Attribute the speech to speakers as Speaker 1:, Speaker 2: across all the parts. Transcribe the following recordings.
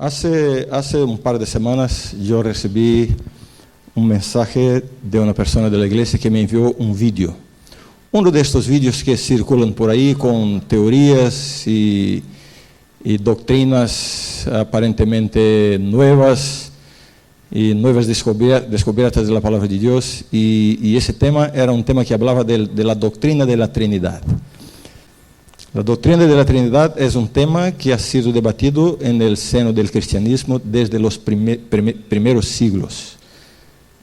Speaker 1: Hace un par de semanas yo recibí un mensaje de una persona de la iglesia que me envió un vídeo. Uno de estos vídeos que circulan por ahí con teorías y doctrinas aparentemente nuevas y nuevas descubiertas de la palabra de Dios. Y ese tema era un tema que hablaba de la doctrina de la Trinidad. La doctrina de la Trinidad es un tema que ha sido debatido en el seno del cristianismo desde los primeros siglos,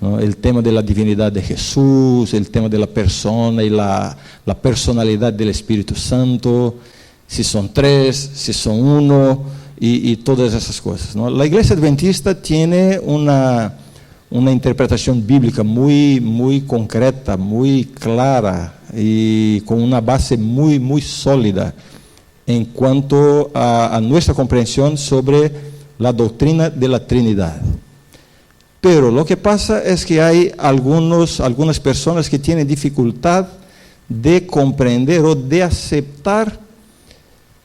Speaker 1: ¿no? El tema de la divinidad de Jesús, el tema de la persona y la personalidad del Espíritu Santo, si son tres, si son uno, y todas esas cosas, ¿no? La Iglesia Adventista tiene una interpretación bíblica muy concreta, muy clara y con una base muy sólida en cuanto a nuestra comprensión sobre la doctrina de la Trinidad. Pero lo que pasa es que hay algunas personas que tienen dificultad de comprender o de aceptar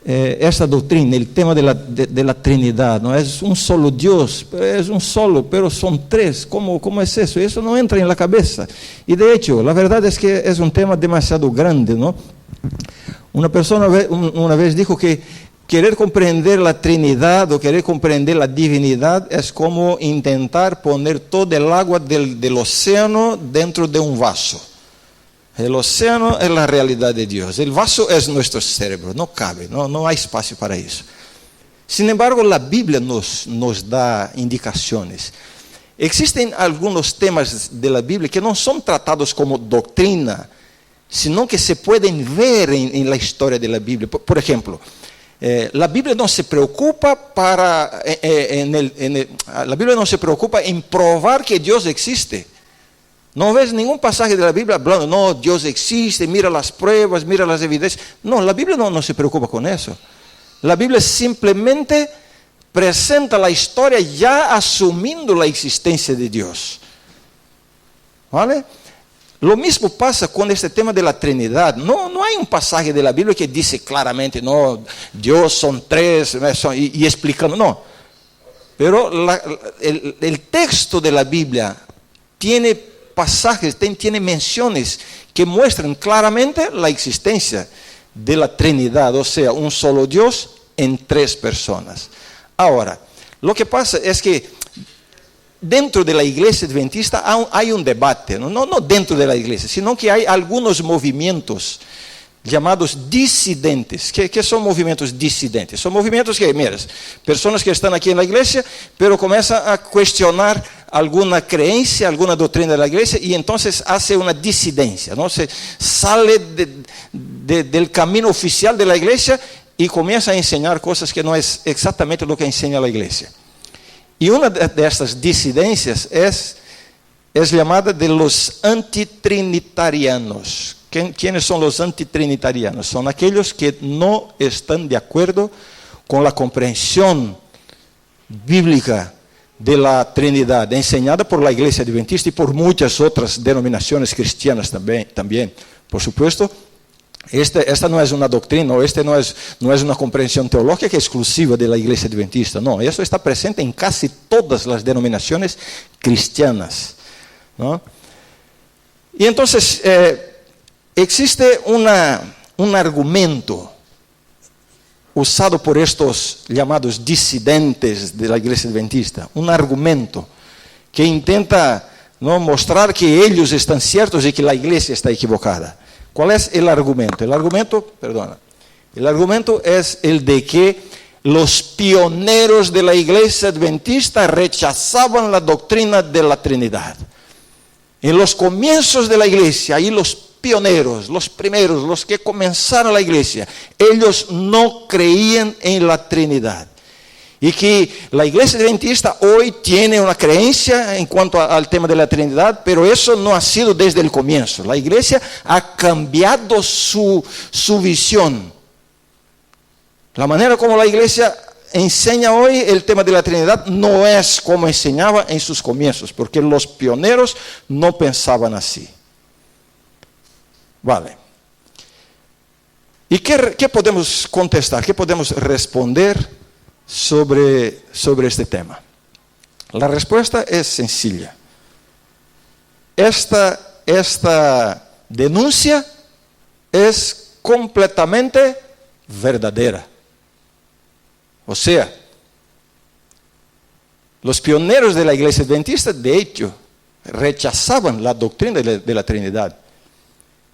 Speaker 1: esta doctrina, el tema de la Trinidad, ¿no? Es un solo Dios, es un solo, pero son tres. ¿Cómo es eso? Eso no entra en la cabeza. Y de hecho, la verdad es que es un tema demasiado grande, ¿no? Una persona una vez dijo que querer comprender la Trinidad o querer comprender la divinidad es como intentar poner todo el agua del océano dentro de un vaso. El océano es la realidad de Dios. El vaso es nuestro cerebro. No cabe, no hay espacio para eso. Sin embargo, la Biblia nos da indicaciones. Existen algunos temas de la Biblia que no son tratados como doctrina, sino que se pueden ver en la historia de la Biblia. Por ejemplo, la Biblia no se preocupa la Biblia no se preocupa en probar que Dios existe. No ves ningún pasaje de la Biblia hablando, no, Dios existe, mira las pruebas, mira las evidencias. No, la Biblia no se preocupa con eso. La Biblia simplemente presenta la historia ya asumiendo la existencia de Dios. ¿Vale? Lo mismo pasa con este tema de la Trinidad. No hay un pasaje de la Biblia que dice claramente, no, Dios son tres, y explicando, no. Pero el texto de la Biblia tiene pasajes, tiene menciones que muestran claramente la existencia de la Trinidad, o sea, un solo Dios en tres personas. Ahora, lo que pasa es que dentro de la Iglesia Adventista hay un debate, no dentro de la Iglesia, sino que hay algunos movimientos llamados disidentes. ¿Qué son movimientos disidentes? Son movimientos que, miras, personas que están aquí en la iglesia, pero comienzan a cuestionar alguna creencia, alguna doctrina de la iglesia, y entonces hace una disidencia, ¿no? Se sale del camino oficial de la iglesia y comienza a enseñar cosas que no es exactamente lo que enseña la iglesia. Y una de estas disidencias es llamada de los antitrinitarianos. ¿Quiénes son los antitrinitarianos? Son aquellos que no están de acuerdo con la comprensión bíblica de la Trinidad, enseñada por la Iglesia Adventista y por muchas otras denominaciones cristianas también. Por supuesto, esta no es una doctrina, o esta no es una comprensión teológica exclusiva de la Iglesia Adventista. No, eso está presente en casi todas las denominaciones cristianas, ¿no? Y entonces existe un argumento usado por estos llamados disidentes de la Iglesia Adventista, un argumento que intenta, ¿no?, mostrar que ellos están ciertos y que la Iglesia está equivocada. ¿Cuál es el argumento? El argumento es el de que los pioneros de la Iglesia Adventista rechazaban la doctrina de la Trinidad. En los comienzos de la Iglesia, ahí los pioneros, los primeros, los que comenzaron la iglesia, ellos no creían en la Trinidad. Y que la Iglesia Adventista hoy tiene una creencia en cuanto al tema de la Trinidad, pero eso no ha sido desde el comienzo. La Iglesia ha cambiado su visión. La manera como la Iglesia enseña hoy el tema de la Trinidad no es como enseñaba en sus comienzos, porque los pioneros no pensaban así. Vale. ¿Y qué podemos contestar? ¿Qué podemos responder sobre este tema? La respuesta es sencilla. Esta denuncia es completamente verdadera. O sea, los pioneros de la Iglesia Adventista, de hecho, rechazaban la doctrina de la Trinidad.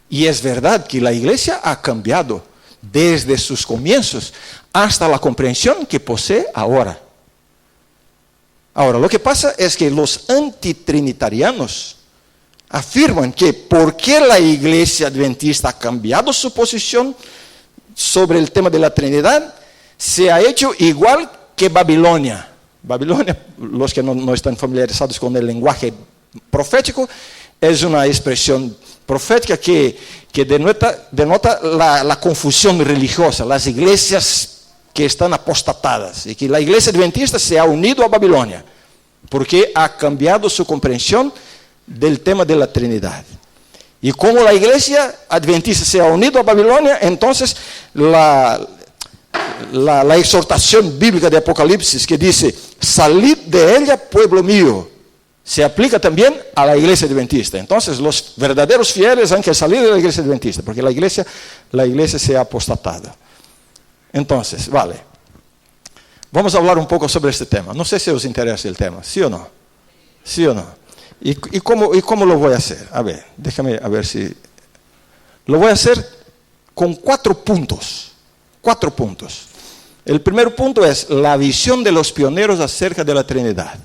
Speaker 1: Y es verdad que la Iglesia ha cambiado desde sus comienzos hasta la comprensión que posee ahora. Ahora, lo que pasa es que los antitrinitarianos afirman que porque la Iglesia Adventista ha cambiado su posición sobre el tema de la Trinidad, se ha hecho igual que Babilonia. Babilonia, los que no están familiarizados con el lenguaje profético, es una expresión profética que denota la confusión religiosa, las iglesias que están apostatadas, y que la Iglesia Adventista se ha unido a Babilonia, porque ha cambiado su comprensión del tema de la Trinidad. Y como la Iglesia Adventista se ha unido a Babilonia, entonces la exhortación bíblica de Apocalipsis que dice, salid de ella, pueblo mío, se aplica también a la Iglesia Adventista. Entonces los verdaderos fieles han que salir de la Iglesia Adventista, porque la iglesia se ha apostatado. Entonces, vale, vamos a hablar un poco sobre este tema. No sé si os interesa el tema, ¿sí o no? ¿Sí o no? ¿Y cómo lo voy a hacer? A ver, déjame a ver si... Lo voy a hacer con 4 puntos. 4 puntos. El primer punto es la visión de los pioneros acerca de la Trinidad.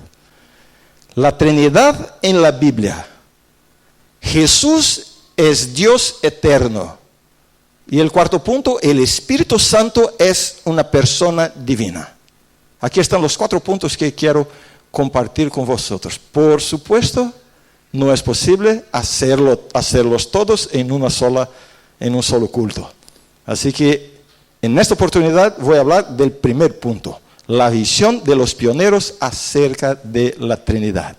Speaker 1: La Trinidad en la Biblia. Jesús es Dios eterno. Y el cuarto punto, el Espíritu Santo es una persona divina. Aquí están los 4 puntos que quiero compartir con vosotros. Por supuesto, no es posible hacerlos todos en un solo culto. Así que en esta oportunidad voy a hablar del primer punto, la visión de los pioneros acerca de la Trinidad.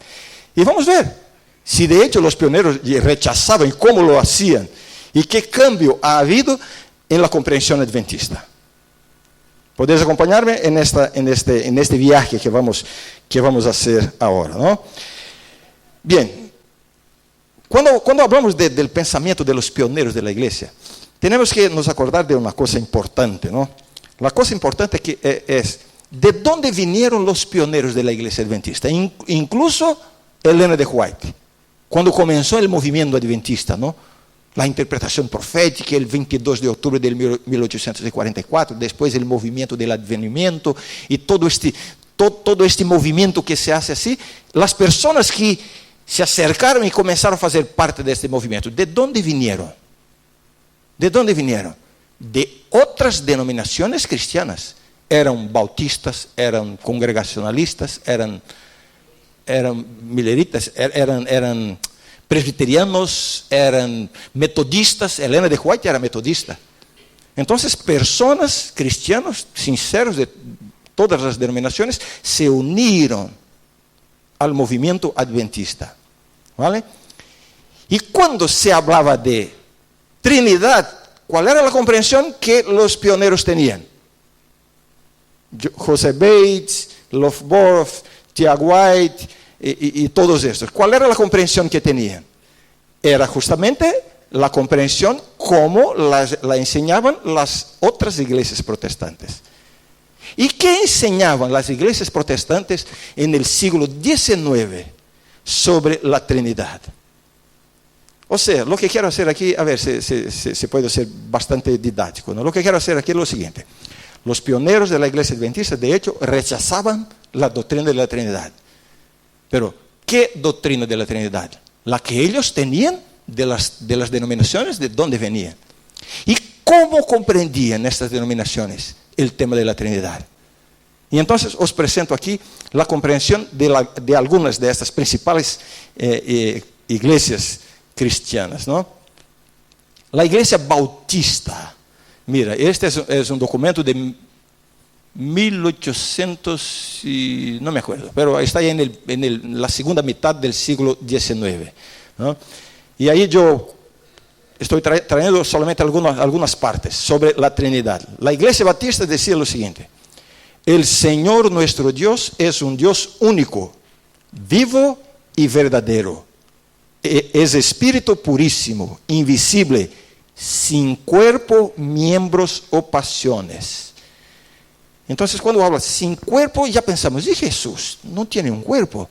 Speaker 1: Y vamos a ver si de hecho los pioneros rechazaban, cómo lo hacían y qué cambio ha habido en la comprensión adventista. ¿Podéis acompañarme en este viaje que vamos a hacer ahora, ¿no? Bien, cuando hablamos del pensamiento de los pioneros de la iglesia, tenemos que nos acordar de una cosa importante, ¿no? La cosa importante es de dónde vinieron los pioneros de la iglesia adventista, incluso Elena de White, cuando comenzó el movimiento adventista, ¿no? La interpretación profética, el 22 de octubre de 1844, después el movimiento del advenimiento y todo este movimiento que se hace así, las personas que se acercaron y comenzaron a hacer parte de este movimiento, ¿de dónde vinieron? ¿De dónde vinieron? De otras denominaciones cristianas. Eran bautistas, eran congregacionalistas, eran mileritas, eran presbiterianos, eran metodistas. Elena de White era metodista. Entonces, personas cristianos sinceros de todas las denominaciones se unieron al movimiento adventista. ¿Vale? Y cuando se hablaba de Trinidad, ¿cuál era la comprensión que los pioneros tenían? José Bates, Lofborth, T.A. White y todos estos. ¿Cuál era la comprensión que tenían? Era justamente la comprensión como la enseñaban las otras iglesias protestantes. ¿Y qué enseñaban las iglesias protestantes en el siglo XIX sobre la Trinidad? O sea, lo que quiero hacer aquí, a ver si puedo ser bastante didáctico, ¿no? Lo que quiero hacer aquí es lo siguiente. Los pioneros de la iglesia adventista, de hecho, rechazaban la doctrina de la Trinidad. Pero, ¿qué doctrina de la Trinidad? La que ellos tenían de las denominaciones de dónde venían. ¿Y cómo comprendían estas denominaciones el tema de la Trinidad? Y entonces os presento aquí la comprensión de algunas de estas principales iglesias cristianas, ¿no? La iglesia bautista. Mira, este es un documento de 1800 y no me acuerdo, pero está ahí en la segunda mitad del siglo XIX, ¿no? Y ahí yo estoy trayendo solamente algunas partes sobre la Trinidad. La iglesia bautista decía lo siguiente: El Señor nuestro Dios es un Dios único, vivo y verdadero. Es espíritu purísimo, invisible, sin cuerpo, miembros o pasiones. Entonces, cuando habla sin cuerpo, ya pensamos, ¿y Jesús? No tiene un cuerpo.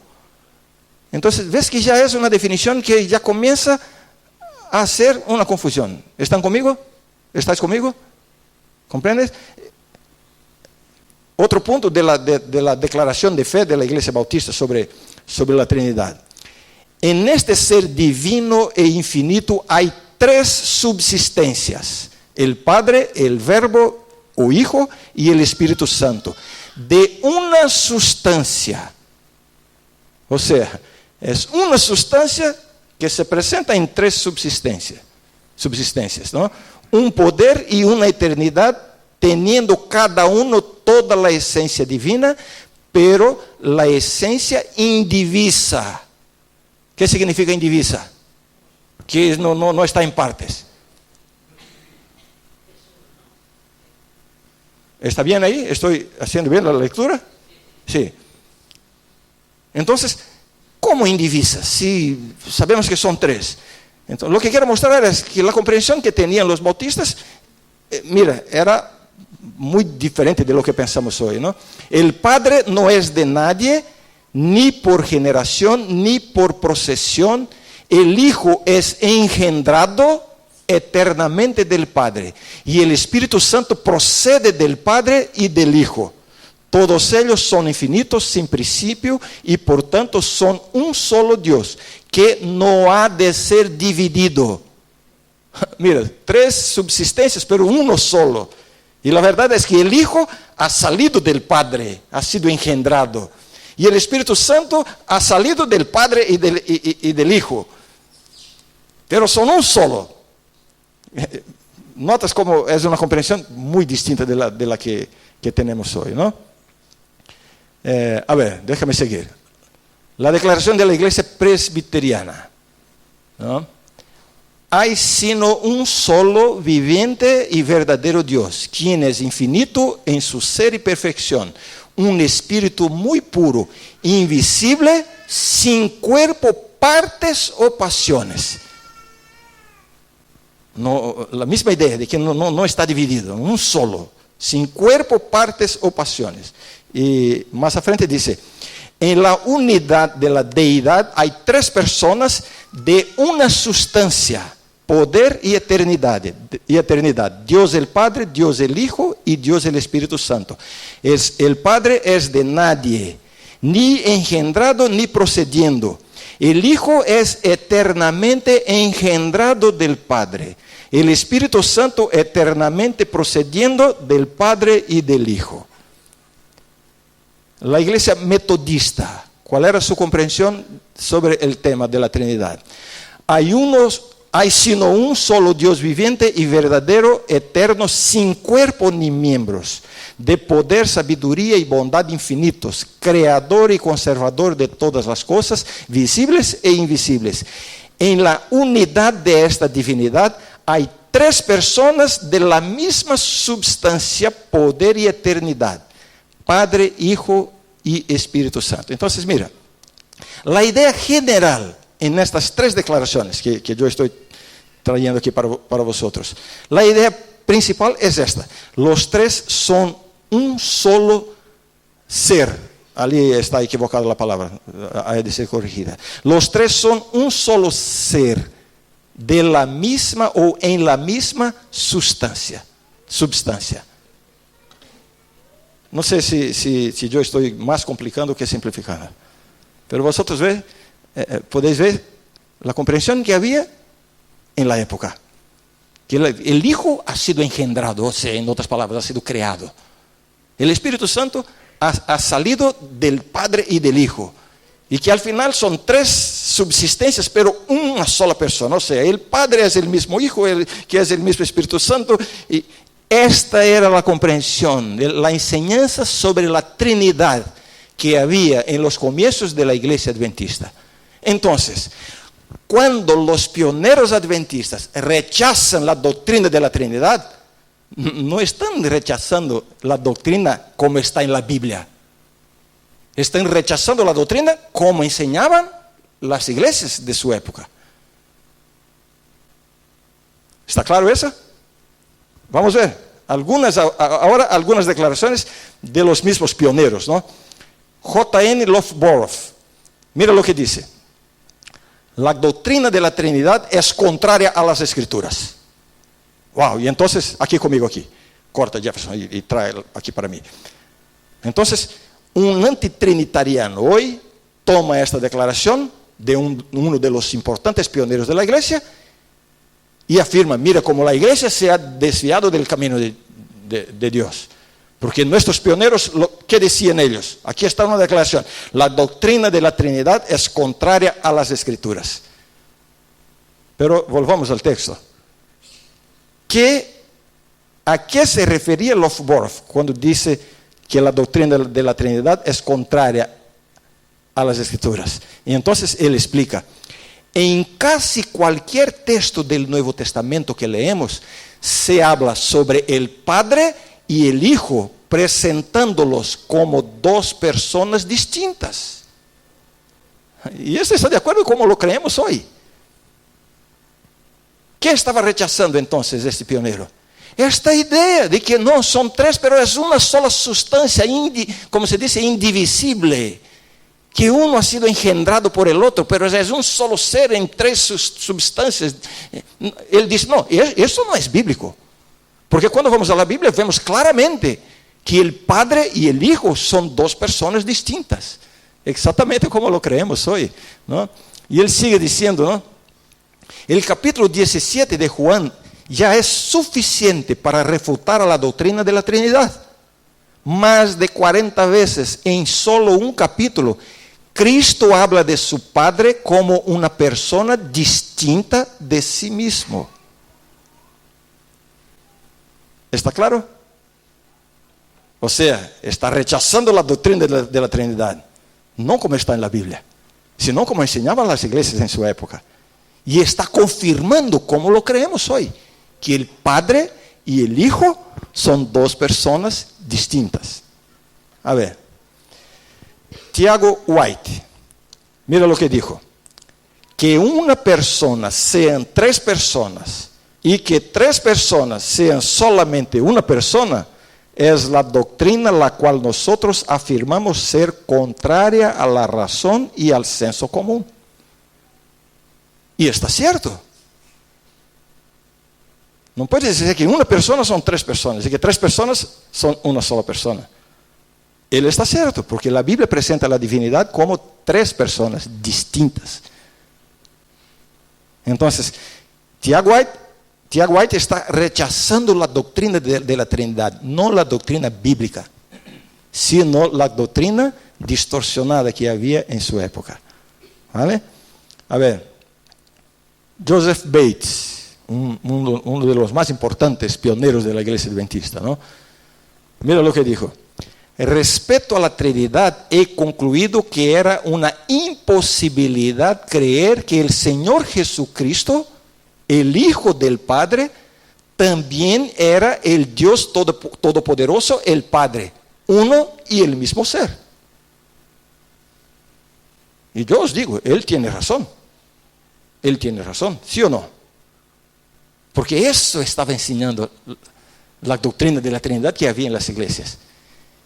Speaker 1: Entonces, ves que ya es una definición que ya comienza a hacer una confusión. ¿Están conmigo? ¿Estáis conmigo? ¿Comprendes? Otro punto de la declaración de fe de la Iglesia Bautista sobre la Trinidad. En este ser divino e infinito hay 3 subsistencias: el Padre, el Verbo o Hijo y el Espíritu Santo, de una sustancia. O sea, es una sustancia que se presenta en 3 subsistencias, ¿no? Un poder y una eternidad, teniendo cada uno toda la esencia divina, pero la esencia indivisa. ¿Qué significa indivisa? Que no está en partes. ¿Está bien ahí? ¿Estoy haciendo bien la lectura? Sí. Entonces, ¿cómo indivisa? Si sabemos que son 3. Entonces, lo que quiero mostrar es que la comprensión que tenían los bautistas, mira, era muy diferente de lo que pensamos hoy, ¿no? El Padre no es de nadie, ni por generación, ni por procesión. El Hijo es engendrado eternamente del Padre, y el Espíritu Santo procede del Padre y del Hijo. Todos ellos son infinitos, sin principio, y por tanto son un solo Dios, que no ha de ser dividido. Mira, 3 subsistencias, pero uno solo. Y la verdad es que el Hijo ha salido del Padre, ha sido engendrado. Y el Espíritu Santo ha salido del Padre y del Hijo. Pero son un solo. Notas cómo es una comprensión muy distinta de la que tenemos hoy, ¿no? A ver, déjame seguir. La declaración de la Iglesia Presbiteriana, ¿no? Hay sino un solo viviente y verdadero Dios, quien es infinito en su ser y perfección, un espíritu muy puro, invisible, sin cuerpo, partes o pasiones. No, la misma idea de que no está dividido, un solo, sin cuerpo, partes o pasiones. Y más a frente dice, en la unidad de la deidad hay 3 personas de una sustancia, poder y eternidad. Dios el Padre, Dios el Hijo y Dios el Espíritu Santo. El Padre es de nadie, ni engendrado ni procediendo. El Hijo es eternamente engendrado del Padre. El Espíritu Santo eternamente procediendo del Padre y del Hijo. La Iglesia Metodista, ¿cuál era su comprensión sobre el tema de la Trinidad? Hay sino un solo Dios viviente y verdadero, eterno, sin cuerpo ni miembros, de poder, sabiduría y bondad infinitos, creador y conservador de todas las cosas, visibles e invisibles. En la unidad de esta divinidad hay 3 personas de la misma substancia, poder y eternidad: Padre, Hijo y Espíritu Santo. Entonces, mira, la idea general en estas 3 declaraciones que yo estoy trayendo aquí para vosotros, la idea principal es esta: los 3 son un solo ser. Allí está equivocada la palabra, hay de ser corregida. Los 3 son un solo ser, de la misma o en la misma substancia. No sé si yo estoy más complicando que simplificando, pero vosotros podéis ver la comprensión que había en la época, que el Hijo ha sido engendrado, o sea, en otras palabras, ha sido creado. El Espíritu Santo ha salido del Padre y del Hijo, y que al final son 3 subsistencias, pero una sola persona. O sea, el Padre es el mismo Hijo, que es el mismo Espíritu Santo. Y esta era la comprensión, la enseñanza sobre la Trinidad que había en los comienzos de la Iglesia Adventista. Entonces, cuando los pioneros adventistas rechazan la doctrina de la Trinidad, no están rechazando la doctrina como está en la Biblia. Están rechazando la doctrina como enseñaban las iglesias de su época. ¿Está claro eso? Vamos a ver ahora algunas declaraciones de los mismos pioneros, ¿no? J.N. Loughborough, mira lo que dice: la doctrina de la Trinidad es contraria a las Escrituras. Wow, y entonces, aquí conmigo, aquí, corta Jefferson y trae aquí para mí. Entonces, un antitrinitariano hoy toma esta declaración de uno de los importantes pioneros de la iglesia y afirma: mira cómo la iglesia se ha desviado del camino de Dios. Porque nuestros pioneros, ¿qué decían ellos? Aquí está una declaración: la doctrina de la Trinidad es contraria a las Escrituras. Pero volvamos al texto. ¿A qué se refería Loughborough cuando dice que la doctrina de la Trinidad es contraria a las Escrituras? Y entonces él explica: en casi cualquier texto del Nuevo Testamento que leemos, se habla sobre el Padre y el Hijo, presentándolos como dos personas distintas. ¿Y esto está de acuerdo con cómo lo creemos hoy? ¿Qué estaba rechazando entonces este pionero? Esta idea de que no son tres, pero es una sola sustancia, como se dice, indivisible. Que uno ha sido engendrado por el otro, pero es un solo ser en tres sustancias. Él dice: no, eso no es bíblico. Porque cuando vamos a la Biblia vemos claramente que el Padre y el Hijo son dos personas distintas. Exactamente como lo creemos hoy, ¿no? Y él sigue diciendo, ¿no? El capítulo 17 de Juan ya es suficiente para refutar a la doctrina de la Trinidad. Más de 40 veces en solo un capítulo, Cristo habla de su Padre como una persona distinta de sí mismo. ¿Está claro? O sea, está rechazando la doctrina de la Trinidad, no como está en la Biblia, sino como enseñaban las iglesias en su época. Y está confirmando como lo creemos hoy, que el Padre y el Hijo son dos personas distintas. A ver, Tiago White, mira lo que dijo: que una persona sean tres personas y que tres personas sean solamente una persona es la doctrina la cual nosotros afirmamos ser contraria a la razón y al senso común. Y está cierto. No puedes decir que una persona son tres personas y que tres personas son una sola persona. Él está cierto, porque la Biblia presenta la divinidad como tres personas distintas. Entonces, Tiago White está rechazando la doctrina de la Trinidad, no la doctrina bíblica, sino la doctrina distorsionada que había en su época. ¿Vale? A ver, Joseph Bates, uno de los más importantes pioneros de la iglesia adventista, ¿no? Mira lo que dijo: respecto a la Trinidad he concluido que era una imposibilidad creer que el Señor Jesucristo, el Hijo del Padre, también era el Dios Todopoderoso, el Padre, uno y el mismo ser. Y yo os digo, él tiene razón. Él tiene razón, ¿sí o no? Porque eso estaba enseñando la doctrina de la Trinidad que había en las iglesias.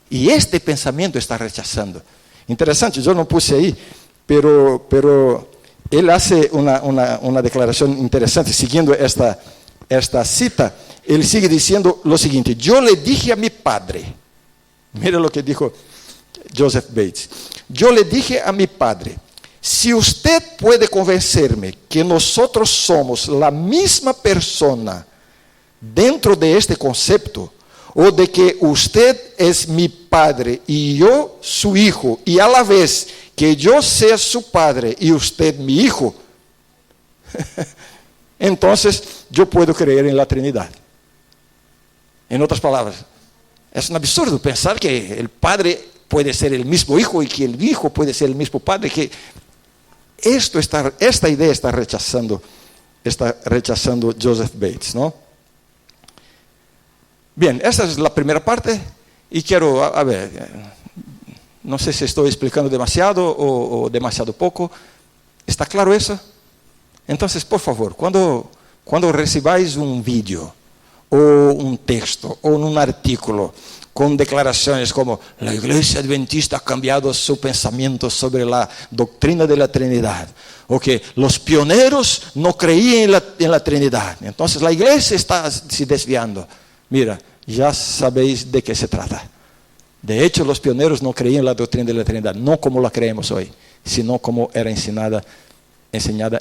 Speaker 1: Y este pensamiento está rechazando. Interesante, yo no puse ahí, pero él hace una declaración interesante, siguiendo esta cita. Él sigue diciendo lo siguiente: yo le dije a mi padre, mira lo que dijo Joseph Bates, yo le dije a mi padre: si usted puede convencerme que nosotros somos la misma persona dentro de este concepto, o de que usted es mi padre y yo su hijo, y a la vez que yo sea su padre y usted mi hijo, entonces yo puedo creer en la Trinidad. En otras palabras, es un absurdo pensar que el padre puede ser el mismo hijo y que el hijo puede ser el mismo padre. Que esta idea está rechazando Joseph Bates, ¿no? Bien, esa es la primera parte y quiero, a ver, no sé si estoy explicando demasiado o demasiado poco. ¿Está claro eso? Entonces, por favor, cuando recibáis un vídeo o un texto o un artículo con declaraciones como la Iglesia Adventista ha cambiado su pensamiento sobre la doctrina de la Trinidad, o que los pioneros no creían en la Trinidad, entonces la Iglesia está se desviando. Mira, ya sabéis de qué se trata. De hecho, los pioneros no creían en la doctrina de la Trinidad, no como la creemos hoy, sino como era enseñada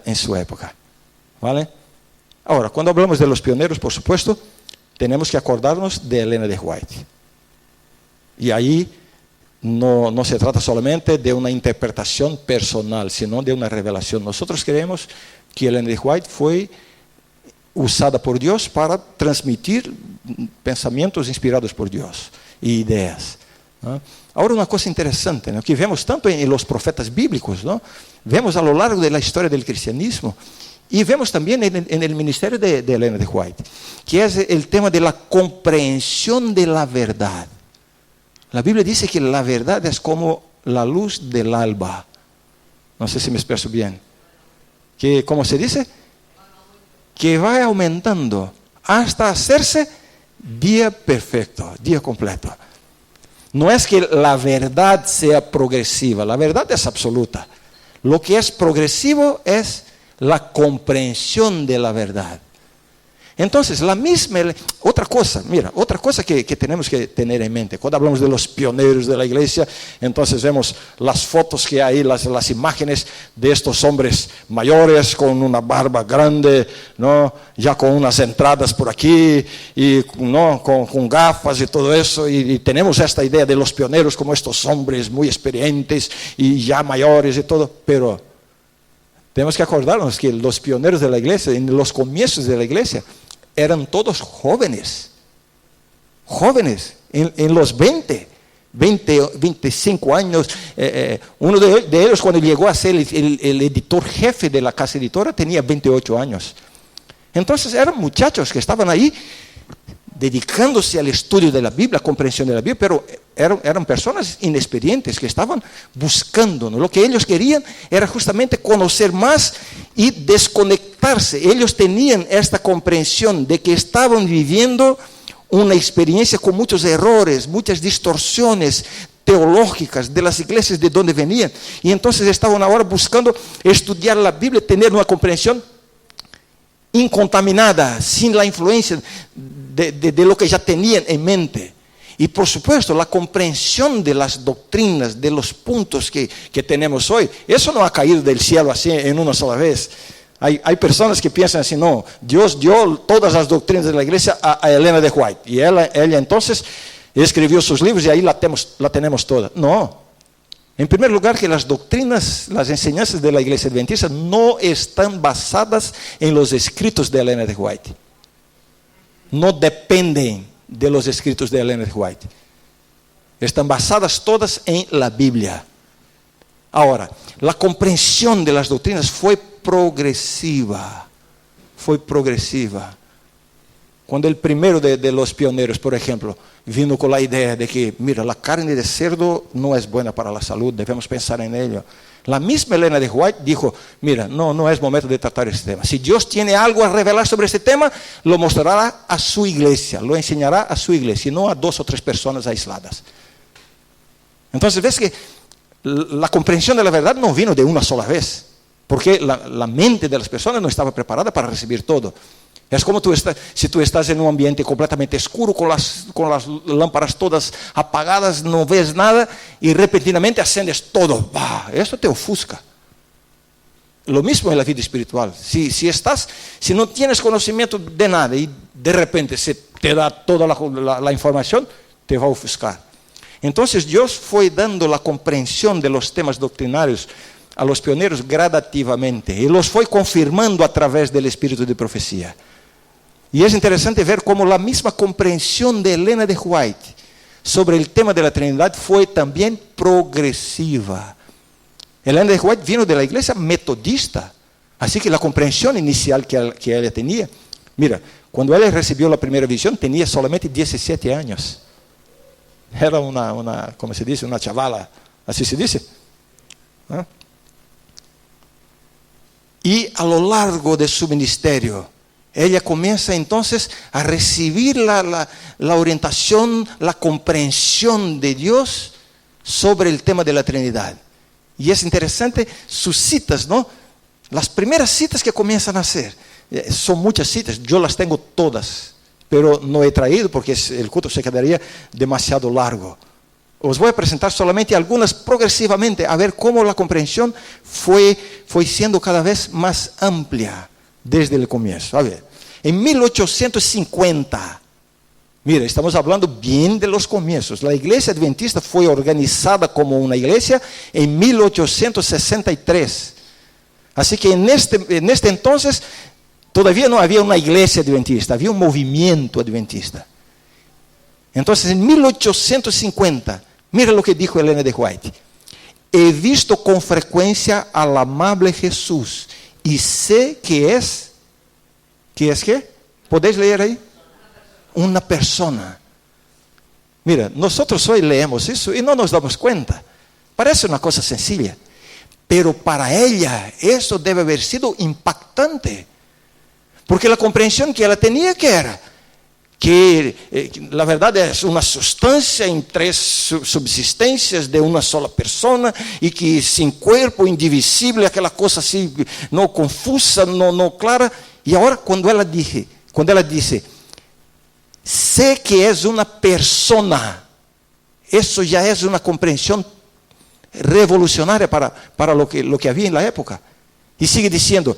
Speaker 1: en su época. ¿Vale? Ahora, cuando hablamos de los pioneros, por supuesto, tenemos que acordarnos de Elena de White. Y ahí no se trata solamente de una interpretación personal, sino de una revelación. Nosotros creemos que Elena de White fue usada por Dios para transmitir pensamientos inspirados por Dios y ideas, ¿no? Ahora, una cosa interesante, ¿no?, que vemos tanto en los profetas bíblicos, ¿no?, vemos a lo largo de la historia del cristianismo, y vemos también en el ministerio de Elena de White, que es el tema de la comprensión de la verdad. La Biblia dice que la verdad es como la luz del alba. No sé si me expreso bien. Que, ¿cómo se dice? Que va aumentando hasta hacerse día perfecto, día completo. No es que la verdad sea progresiva, la verdad es absoluta. Lo que es progresivo es la comprensión de la verdad. Entonces, otra cosa que tenemos que tener en mente, cuando hablamos de los pioneros de la iglesia, entonces vemos las fotos que hay, las imágenes de estos hombres mayores con una barba grande, ¿no?, ya con unas entradas por aquí, y ¿no?, con gafas y todo eso, y tenemos esta idea de los pioneros como estos hombres muy experientes y ya mayores y todo, pero tenemos que acordarnos que los pioneros de la iglesia, en los comienzos de la iglesia, eran todos jóvenes, en los 25 años. Uno de ellos, cuando llegó a ser el editor jefe de la casa editora, tenía 28 años. Entonces eran muchachos que estaban ahí dedicándose al estudio de la Biblia, comprensión de la Biblia, pero eran personas inexperientes que estaban buscando, ¿no? Lo que ellos querían era justamente conocer más y desconectarse. Ellos tenían esta comprensión de que estaban viviendo una experiencia con muchos errores, muchas distorsiones teológicas de las iglesias de donde venían, y entonces estaban ahora buscando estudiar la Biblia, tener una comprensión incontaminada, sin la influencia de lo que ya tenían en mente. Y por supuesto, la comprensión de las doctrinas, de los puntos que tenemos hoy, eso no ha caído del cielo así en una sola vez. Hay personas que piensan así: no, Dios dio todas las doctrinas de la iglesia a Elena de White, y ella entonces escribió sus libros y ahí la tenemos toda. No. En primer lugar, que las doctrinas, las enseñanzas de la iglesia adventista no están basadas en los escritos de Elena de White. No dependen de los escritos de Elena de White. Están basadas todas en la Biblia. Ahora, la comprensión de las doctrinas fue progresiva. Cuando el primero de los pioneros, por ejemplo, vino con la idea de que, mira, la carne de cerdo no es buena para la salud, debemos pensar en ello. La misma Elena de White dijo: mira, no es momento de tratar este tema. Si Dios tiene algo a revelar sobre este tema, lo mostrará a su iglesia, lo enseñará a su iglesia, y no a 2 o 3 personas aisladas. Entonces ves que la comprensión de la verdad no vino de una sola vez, porque la mente de las personas no estaba preparada para recibir todo. Es como si tú estás en un ambiente completamente oscuro, con las lámparas todas apagadas, no ves nada, y repentinamente acendes todo. Eso te ofusca. Lo mismo en la vida espiritual. Si no tienes conocimiento de nada y de repente se te da toda la información, te va a ofuscar. Entonces Dios fue dando la comprensión de los temas doctrinarios a los pioneros gradativamente, y los fue confirmando a través del espíritu de profecía. Y es interesante ver cómo la misma comprensión de Elena de White sobre el tema de la Trinidad fue también progresiva. Elena de White vino de la iglesia metodista, así que la comprensión inicial que ella tenía, Mira, cuando él recibió la primera visión tenía solamente 17 años. Era una ¿cómo se dice? Una chavala, así se dice. ¿Ah? Y a lo largo de su ministerio, ella comienza entonces a recibir la orientación, la comprensión de Dios sobre el tema de la Trinidad. Y es interesante sus citas, ¿no? Las primeras citas que comienzan a hacer. Son muchas citas, yo las tengo todas, pero no he traído porque el culto se quedaría demasiado largo. Os voy a presentar solamente algunas progresivamente, a ver cómo la comprensión fue siendo cada vez más amplia desde el comienzo. A ver, en 1850, mira, estamos hablando bien de los comienzos. La iglesia adventista fue organizada como una iglesia en 1863. Así que en este entonces todavía no había una iglesia adventista, había un movimiento adventista. Entonces en 1850, mira lo que dijo Ellen G. White. He visto con frecuencia al amable Jesús y sé que es ¿qué? ¿Podéis leer ahí? Una persona. Mira, nosotros hoy leemos eso y no nos damos cuenta. Parece una cosa sencilla, pero para ella eso debe haber sido impactante. Porque la comprensión que ella tenía que era que la verdad es una sustancia en tres subsistencias de una sola persona y que sin cuerpo, indivisible, aquella cosa así no confusa, no clara. Y ahora cuando ella dice, sé que es una persona, eso ya es una comprensión revolucionaria para lo que había en la época. Y sigue diciendo,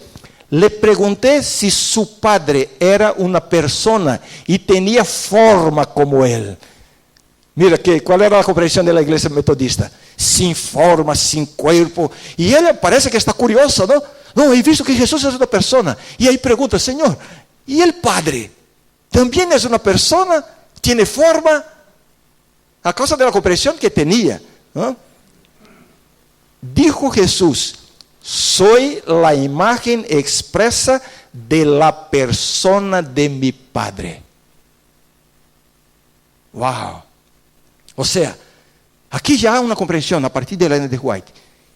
Speaker 1: le pregunté si su padre era una persona y tenía forma como él. Mira, ¿cuál era la comprensión de la iglesia metodista? Sin forma, sin cuerpo. Y ella parece que está curiosa, ¿no? No, he visto que Jesús es una persona. Y ahí pregunta, Señor, ¿y el Padre también es una persona? ¿Tiene forma? A causa de la comprensión que tenía, ¿no? Dijo Jesús, soy la imagen expresa de la persona de mi Padre. Wow. O sea, aquí ya hay una comprensión a partir de Ellen G. White,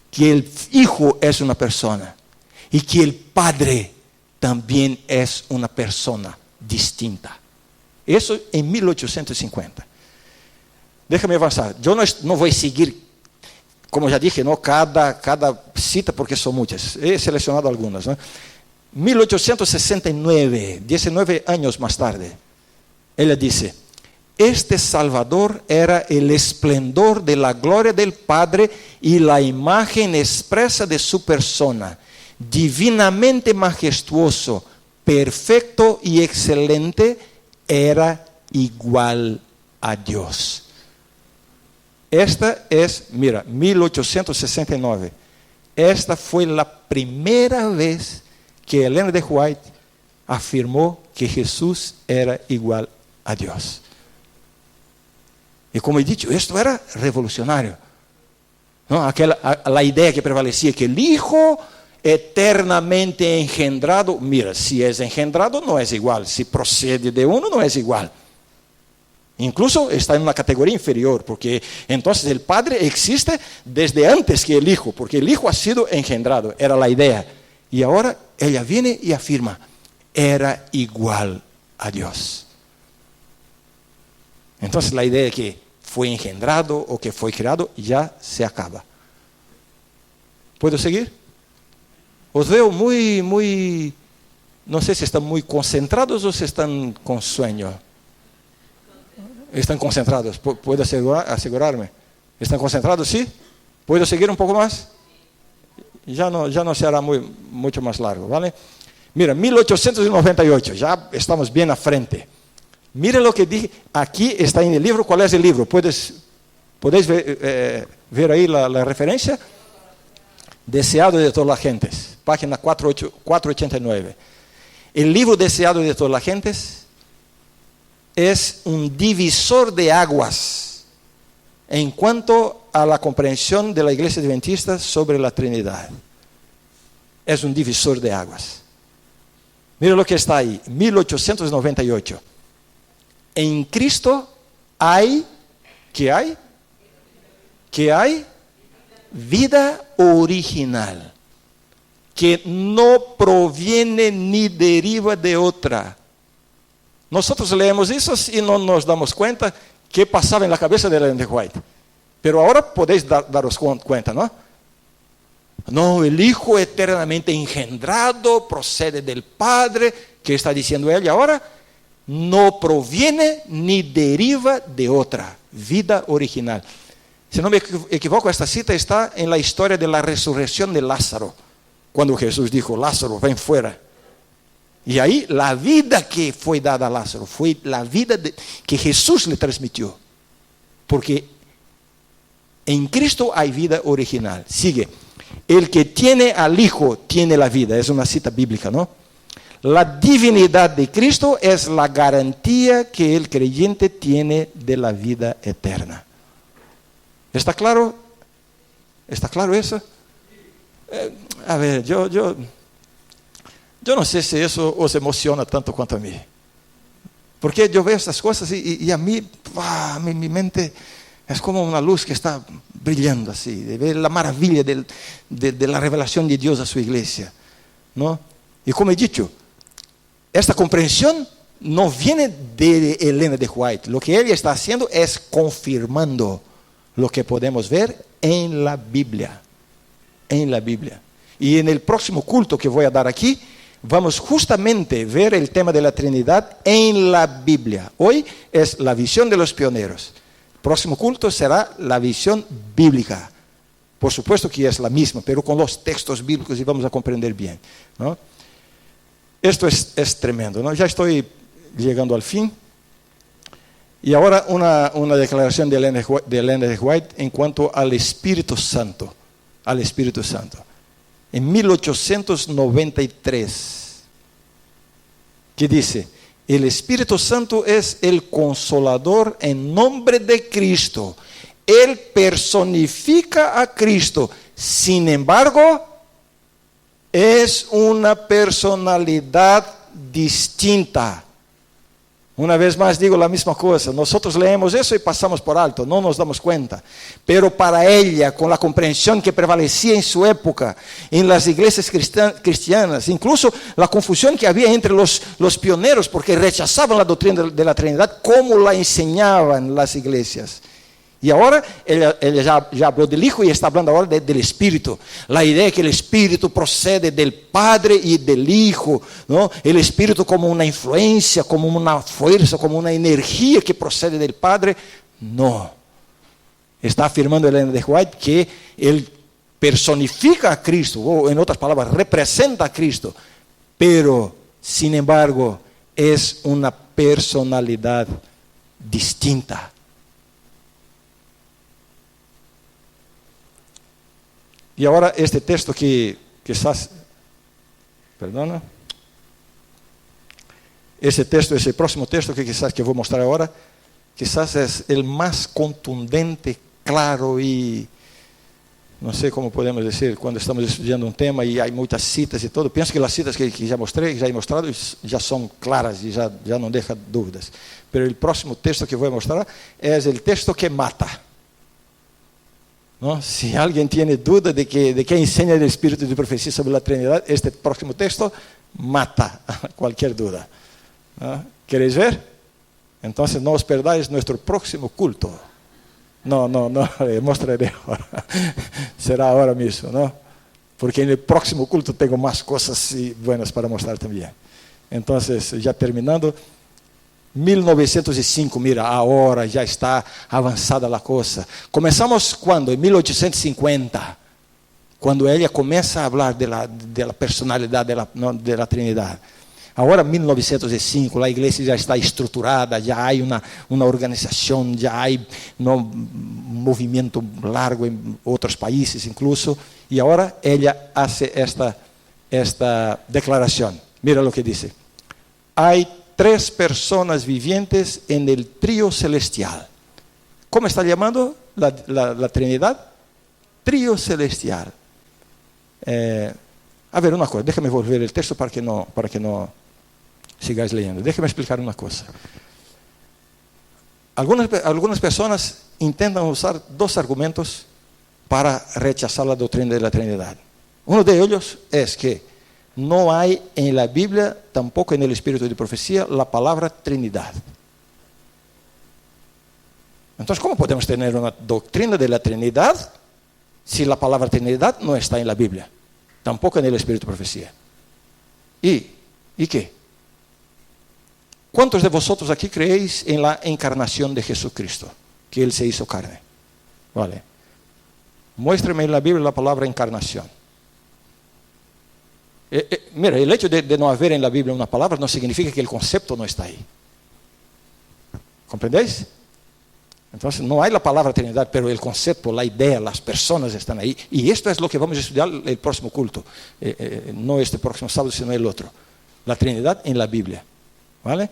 Speaker 1: que el Hijo es una persona y que el Padre también es una persona distinta. Eso en 1850. Déjame avanzar. Yo no voy a seguir, como ya dije, ¿no? cada cita, porque son muchas. He seleccionado algunas, ¿no? 1869, 19 años más tarde, ella dice, este Salvador era el esplendor de la gloria del Padre y la imagen expresa de su persona, divinamente majestuoso, perfecto y excelente, era igual a Dios. Esta es, mira, 1869. Esta fue la primera vez que Ellen G. White afirmó que Jesús era igual a Dios. Y como he dicho, esto era revolucionario, ¿no? La idea que prevalecía que el Hijo eternamente engendrado, mira, si es engendrado no es igual, si procede de uno no es igual. Incluso está en una categoría inferior, porque entonces el Padre existe desde antes que el Hijo, porque el Hijo ha sido engendrado, era la idea. Y ahora ella viene y afirma, era igual a Dios. Entonces la idea de que fue engendrado o que fue creado ya se acaba. ¿Puedo seguir? Os veo muy, no sé si están muy concentrados o si están con sueño. ¿Están concentrados? ¿Puedo asegurarme? ¿Están concentrados? ¿Sí? ¿Puedo seguir un poco más? Ya no será mucho más largo, ¿vale? Mira, 1898, ya estamos bien a frente. Mira lo que dije, aquí está en el libro. ¿Cuál es el libro? ¿Podéis ver ahí la referencia? Deseado de todas las gentes, página 489. El libro Deseado de todas las gentes es un divisor de aguas en cuanto a la comprensión de la Iglesia Adventista sobre la Trinidad. Es un divisor de aguas. Mira lo que está ahí, 1898. En Cristo hay, ¿qué hay? ¿Qué hay? Vida original, que no proviene ni deriva de otra. Nosotros leemos eso y no nos damos cuenta qué pasaba en la cabeza de Ellen White. Pero ahora podéis daros cuenta, ¿no? No, el Hijo eternamente engendrado procede del Padre, que está diciendo ella ahora, no proviene ni deriva de otra, vida original. Si no me equivoco, esta cita está en la historia de la resurrección de Lázaro, cuando Jesús dijo, Lázaro, ven fuera. Y ahí la vida que fue dada a Lázaro fue la vida que Jesús le transmitió. Porque en Cristo hay vida original. Sigue. El que tiene al Hijo tiene la vida. Es una cita bíblica, ¿no? La divinidad de Cristo es la garantía que el creyente tiene de la vida eterna. ¿Está claro? ¿Está claro eso? A ver, yo no sé si eso os emociona tanto cuanto a mí. Porque yo veo estas cosas y a mí, mi mente es como una luz que está brillando así, de ver la maravilla de la revelación de Dios a su iglesia, ¿no? Y como he dicho, esta comprensión no viene de Elena de White. Lo que ella está haciendo es confirmando lo que podemos ver en la Biblia. En la Biblia. Y en el próximo culto que voy a dar aquí, vamos justamente a ver el tema de la Trinidad en la Biblia. Hoy es la visión de los pioneros. El próximo culto será la visión bíblica. Por supuesto que es la misma, pero con los textos bíblicos y vamos a comprender bien, ¿no? Esto es tremendo, ¿no? Ya estoy llegando al fin. Y ahora una declaración de Ellen de White en cuanto al Espíritu Santo. Al Espíritu Santo. En 1893, que dice, el Espíritu Santo es el consolador en nombre de Cristo. Él personifica a Cristo. Sin embargo, es una personalidad distinta. Una vez más digo la misma cosa, nosotros leemos eso y pasamos por alto, no nos damos cuenta. Pero para ella, con la comprensión que prevalecía en su época, en las iglesias cristianas, incluso la confusión que había entre los pioneros, porque rechazaban la doctrina de la Trinidad, como la enseñaban las iglesias. Y ahora ella ya habló del Hijo y está hablando ahora del Espíritu. La idea es que el Espíritu procede del Padre y del Hijo, ¿no? El Espíritu como una influencia, como una fuerza, como una energía que procede del Padre. No. Está afirmando Ellen de White que Él personifica a Cristo, o en otras palabras, representa a Cristo. Pero, sin embargo, es una personalidad distinta. Y ahora este texto que quizás, perdona, ese próximo texto que quizás que voy a mostrar ahora, quizás es el más contundente, claro y, no sé cómo podemos decir, cuando estamos estudiando un tema y hay muchas citas y todo, pienso que las citas que ya mostré, que ya he mostrado, ya son claras y ya no dejan dudas. Pero el próximo texto que voy a mostrar es el texto que mata. ¿No? Si alguien tiene duda de qué enseña el Espíritu de profecía sobre la Trinidad, este próximo texto mata cualquier duda. ¿No? ¿Queréis ver? Entonces no os perdáis nuestro próximo culto. No, mostraré ahora. Será ahora mismo, ¿no? Porque en el próximo culto tengo más cosas buenas para mostrar también. Entonces, ya terminando, 1905, mira, ahora ya está avanzada la cosa. Comenzamos cuando? En 1850, cuando ella comienza a hablar de la personalidad de la Trinidad. Ahora, 1905, la iglesia ya está estructurada, ya hay una organización, ya hay un movimiento largo en otros países incluso. Y ahora ella hace esta declaración. Mira lo que dice. Hay 3 personas vivientes en el trío celestial. ¿Cómo está llamando la Trinidad? Trío celestial. A ver, una cosa, déjame volver el texto para que no sigáis leyendo. Déjeme explicar una cosa. Algunas personas intentan usar dos argumentos para rechazar la doctrina de la Trinidad. Uno de ellos es que no hay en la Biblia, tampoco en el espíritu de profecía, la palabra Trinidad. Entonces, ¿cómo podemos tener una doctrina de la Trinidad si la palabra Trinidad no está en la Biblia? Tampoco en el espíritu de profecía. ¿Y qué? ¿Cuántos de vosotros aquí creéis en la encarnación de Jesucristo? Que Él se hizo carne. Vale. Muéstrame en la Biblia la palabra encarnación. Mira, el hecho de no haber en la Biblia una palabra no significa que el concepto no está ahí. ¿Comprendéis? Entonces no hay la palabra Trinidad, pero el concepto, la idea, las personas están ahí. Y esto es lo que vamos a estudiar el próximo culto. No este próximo sábado, sino el otro. La Trinidad en la Biblia. ¿Vale?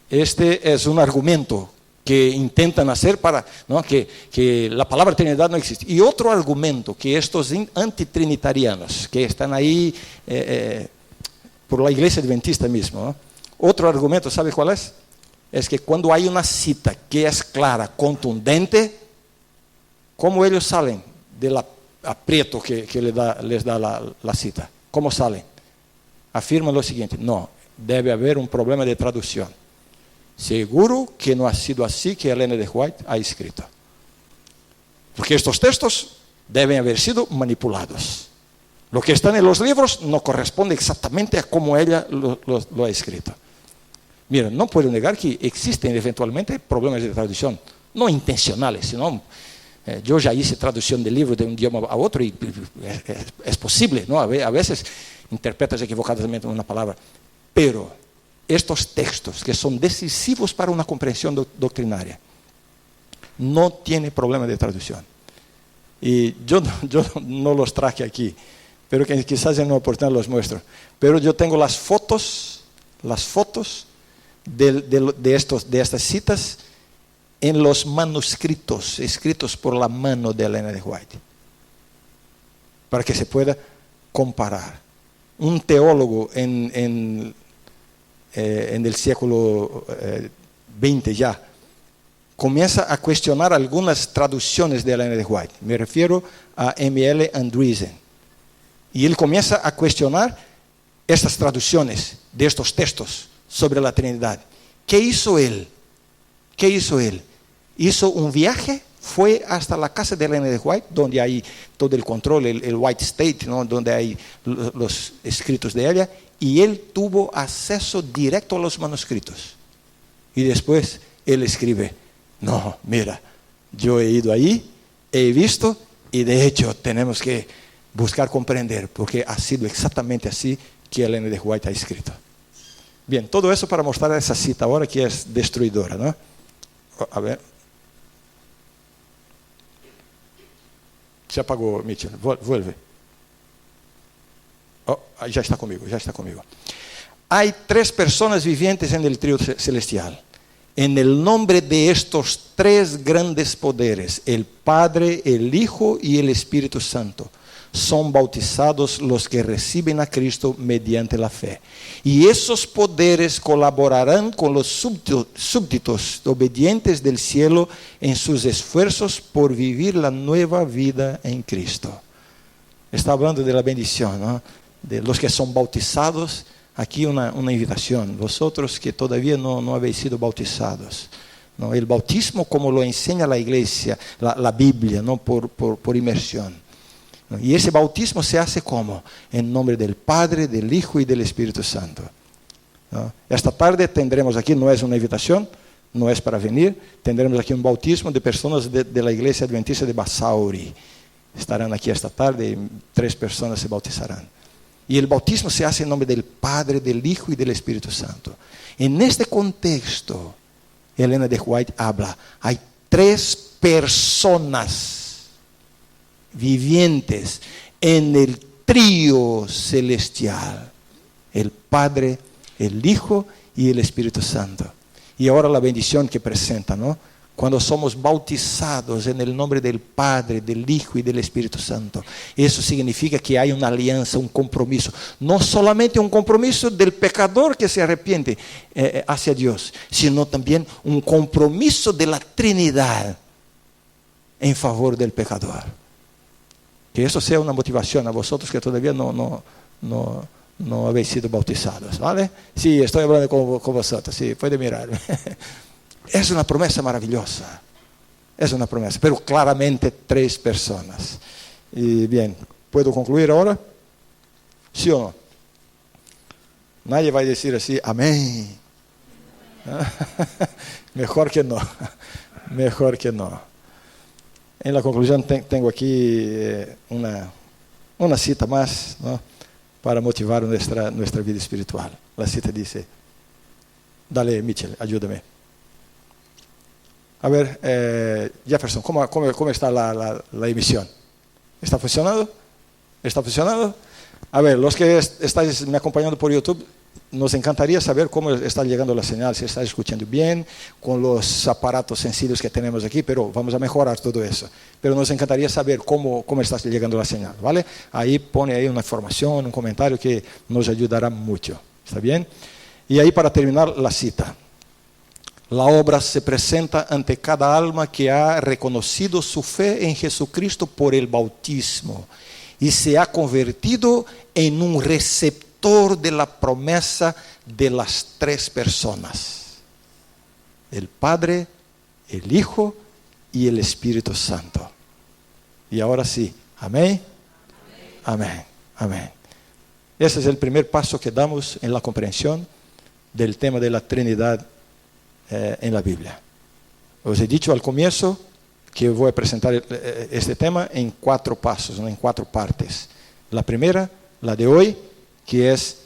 Speaker 1: Este es un argumento que intentan hacer para, ¿no?, que la palabra Trinidad no existe. Y otro argumento que estos antitrinitarianos que están ahí por la iglesia adventista mismo, ¿no? Otro argumento, ¿sabe cuál es? Es que cuando hay una cita que es clara, contundente, ¿cómo ellos salen del aprieto que les da la cita? ¿Cómo salen? Afirman lo siguiente: no, debe haber un problema de traducción. Seguro que no ha sido así que Elena de White ha escrito. Porque estos textos deben haber sido manipulados. Lo que está en los libros no corresponde exactamente a cómo ella lo ha escrito. Mira, no puedo negar que existen eventualmente problemas de traducción, no intencionales, sino yo ya hice traducción de libro de un idioma a otro y es posible, ¿no? A veces interpretas equivocadamente una palabra, pero estos textos que son decisivos para una comprensión doctrinaria no tienen problema de traducción. Y yo no los traje aquí, pero que quizás en una oportunidad los muestro. Pero yo tengo las fotos de estas citas en los manuscritos escritos por la mano de Elena de White, para que se pueda comparar. Un teólogo en el siglo XX ya comienza a cuestionar algunas traducciones de Elena de White. Me refiero a M.L. Andreessen. Y él comienza a cuestionar estas traducciones de estos textos sobre la Trinidad. ¿Qué hizo él? Hizo un viaje, fue hasta la casa de Elena de White, donde hay todo el control, el White State, ¿no?, donde hay los escritos de ella, y él tuvo acceso directo a los manuscritos. Y después él escribe: no, mira, yo he ido ahí, he visto, y de hecho tenemos que buscar comprender, porque ha sido exactamente así que Elena de White ha escrito. Bien, todo eso para mostrar esa cita ahora que es destruidora, ¿no? A ver. Se apagó, Mitchell. Vuelve. Oh, ya está conmigo. Hay 3 personas vivientes en el trío celestial. En el nombre de estos 3 grandes poderes, el Padre, el Hijo y el Espíritu Santo, son bautizados los que reciben a Cristo mediante la fe. Y esos poderes colaborarán con los súbditos obedientes del cielo en sus esfuerzos por vivir la nueva vida en Cristo. Está hablando de la bendición, ¿no?, de los que son bautizados. Aquí una invitación. Vosotros que todavía no habéis sido bautizados, ¿no? El bautismo, como lo enseña la iglesia, la Biblia, ¿no?, por inmersión. Y ese bautismo se hace ¿cómo? En nombre del Padre, del Hijo y del Espíritu Santo, ¿no? Esta tarde tendremos aquí, no es una invitación, no es para venir, tendremos aquí un bautismo de personas de la iglesia adventista de Basauri. Estarán aquí esta tarde y 3 personas se bautizarán. Y el bautismo se hace en nombre del Padre, del Hijo y del Espíritu Santo. En este contexto, Elena de White habla, hay 3 personas vivientes en el trío celestial: el Padre, el Hijo y el Espíritu Santo. Y ahora la bendición que presenta, ¿no? Cuando somos bautizados en el nombre del Padre, del Hijo y del Espíritu Santo, eso significa que hay una alianza, un compromiso. No solamente un compromiso del pecador que se arrepiente hacia Dios, sino también un compromiso de la Trinidad en favor del pecador. Que eso sea una motivación a vosotros que todavía no habéis sido bautizados, ¿vale? Sí, estoy hablando con vosotros, sí, puede mirarme. Es una promesa maravillosa, es una promesa, pero claramente 3 personas. Y bien, ¿puedo concluir ahora? ¿Sí o no? Nadie va a decir así, amén. Mejor que no, mejor que no. En la conclusión tengo aquí una cita más, ¿no?, para motivar nuestra vida espiritual. La cita dice, dale Mitchell, ayúdame. A ver, Jefferson, ¿cómo está la emisión? ¿Está funcionando? ¿Está funcionando? A ver, los que estáis me acompañando por YouTube, nos encantaría saber cómo está llegando la señal, si está escuchando bien, con los aparatos sencillos que tenemos aquí, pero vamos a mejorar todo eso. Pero nos encantaría saber cómo está llegando la señal, ¿vale? Ahí pone ahí una información, un comentario que nos ayudará mucho, ¿está bien? Y ahí para terminar la cita. La obra se presenta ante cada alma que ha reconocido su fe en Jesucristo por el bautismo y se ha convertido en un receptor de la promesa de las 3 personas: el Padre, el Hijo y el Espíritu Santo. Y ahora sí, amén, amén, amén. Ese es el primer paso que damos en la comprensión del tema de la Trinidad en la Biblia. Os he dicho al comienzo que voy a presentar este tema en 4 pasos, ¿no?, en 4 partes. La primera, la de hoy, que es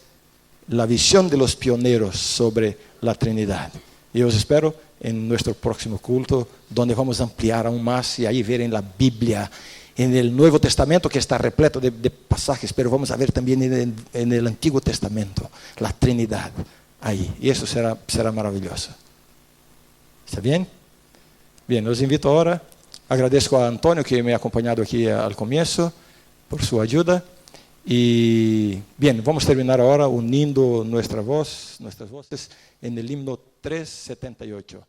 Speaker 1: la visión de los pioneros sobre la Trinidad. Y os espero en nuestro próximo culto, donde vamos a ampliar aún más y ahí ver en la Biblia, en el Nuevo Testamento, que está repleto de pasajes, pero vamos a ver también en el Antiguo Testamento la Trinidad ahí. Y eso será maravilloso. ¿Está bien? Bien, los invito ahora. Agradezco a Antonio que me ha acompañado aquí al comienzo por su ayuda. Y bien, vamos a terminar ahora uniendo nuestras voces en el himno 378.